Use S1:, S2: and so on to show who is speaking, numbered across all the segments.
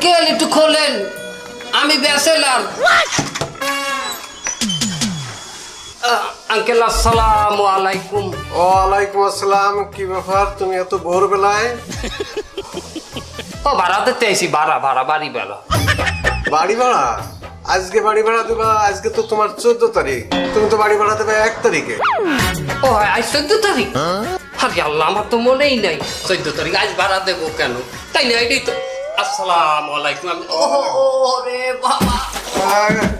S1: Uncle একটু খোলেন, আমি ব্যাচেলার। আঙ্কেল আসসালামু আলাইকুম।
S2: ওয়ালাইকুম আসসালাম। কি ব্যাপার, তুমি এত ভোরবেলায়?
S1: ও ভাড়া দিতে আইছি, ভাড়া বাড়ি ভাড়া।
S2: বাড়ি ভাড়া? আজকে বাড়ি ভাড়া দেবা? আজকে তো তোমার 14 তারিখ, তুমি তো বাড়ি ভাড়া দেবে 1 তারিখে।
S1: ও আজ 14 তারিখ? আরে আল্লাহ, আমার তো মনেই নাই 14 তারিখ। আজ ভাড়া দেবো কেন? তাই না, এটাই তো। আসসালামু আলাইকুম। ও রে বাবা,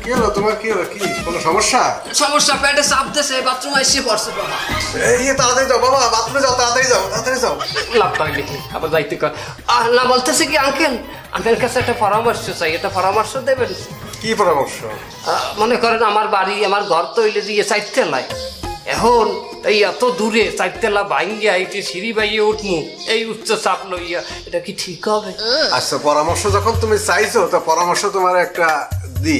S2: কি হলো তোমার? কি হলো? কি কোনো সমস্যা?
S1: সমস্যা, পেটে চাপ দিয়েছে, বাথরুমে এসে পড়ছে বাবা।
S2: এই তাড়াতাড়ি যাও বাবা, বাথরুমে যাও, তাড়াতাড়ি যাও, তাড়াতাড়ি যাও।
S1: লাভ পাইলে আবার যাইতে কর। না, বলতেছে কি আঙ্কেল, আপনার কাছে একটা পরামর্শ চাই, একটা পরামর্শ দেবেন?
S2: কি পরামর্শ?
S1: মনে করেন আমার বাড়ি, আমার ঘর তো হইলে দিয়ে 4 তলায়। এখন এই এত দূরে 4 তলা বাইঙ্গিয়া এইটি সিঁড়ি বাইয়ে উঠমু, এই উচ্চ চাপ লইয়া, এটা কি ঠিক হবে?
S2: আচ্ছা, পরামর্শ যখন তুমি চাইছো, তো পরামর্শ তোমার একটা দি।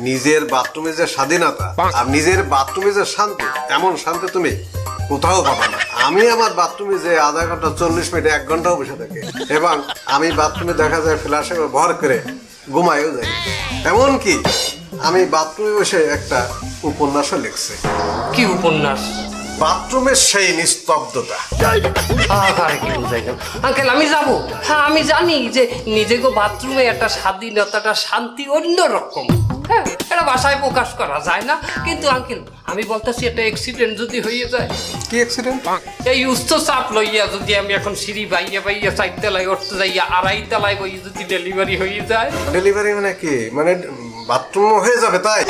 S2: নিজের বাথরুমে যে স্বাধীনতা আর নিজের বাথরুমে যে শান্তি, এমন শান্তি তুমি কোথাও পাবে না। আমি আমার বাথরুমে যে আধা ঘন্টা 40 মিনিট 1 ঘন্টাও বসে থাকি, এবং আমি বাথরুমে দেখা যায় ফ্ল্যাশে ভর করে ঘুমাইও যাই। এমনকি আমি বাথরুমে বসে একটা উপন্যাসও লিখছি।
S1: কি উপন্যাস?
S2: বাথরুমের সেই নিস্তব্ধতা।
S1: আঙ্কেল আমি যাবো। হ্যাঁ, আমি জানি যে নিজেকে বাথরুমে একটা স্বাধীনতা, একটা শান্তি অন্যরকম। হ্যাঁ, এটা ভাষায় প্রকাশ করা যায় না। কিন্তু আঙ্কেল আমি বলতেছি, একটা অ্যাক্সিডেন্ট যদি হয়ে যায়।
S2: কি অ্যাক্সিডেন্ট?
S1: এই উচ্চ চাপ লইয়া যদি আমি এখন সিঁড়ি বাইয়া 4 তলায় উঠতে যাইয়া 2.5 তলায় বই যদি ডেলিভারি হয়ে যায়।
S2: ডেলিভারি মানে কি? মানে বাথরুম হয়ে যাবে তাই?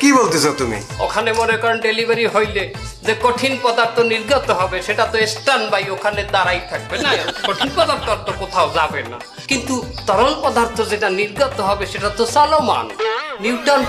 S2: কি বলতেছো তুমি?
S1: ওখানে মনে করেন ডেলিভারি হইলে যে কঠিন পদার্থ নির্গত হবে, সেটা তো স্ট্যান্ড বাই ওখানে দাঁড়াই থাকবে না, কঠিন পদার্থ তো কোথাও যাবে না। কিন্তু তরল পদার্থ যেটা নির্গত হবে সেটা তো চলমান। নিউটন কি